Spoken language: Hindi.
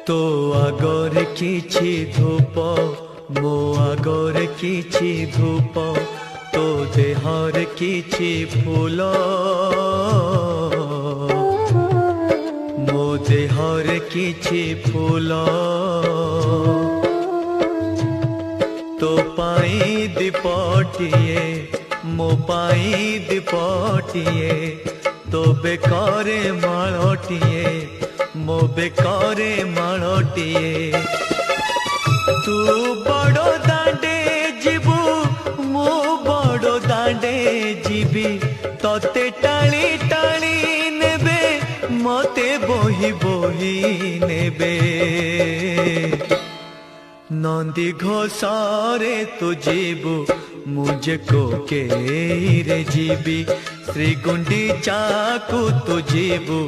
तो आगरे किछि धूप मो आगरे किछि धूप तो देहर किछि फूल मो देहर किछि फूल तो पाई दीपटिए मो पाई दीपटिए तो बेकारे माळटिए मो बेकारे माळटिए तू बड़ो दांडे जीबू मो बड़ो दांडे जीबी तोते टाली टाली नेबे मते बोही बोही नेबे नंदी घोषारे तू जीबू मुझे को के रे जीबी श्री गुंडीचा को तू जीबू।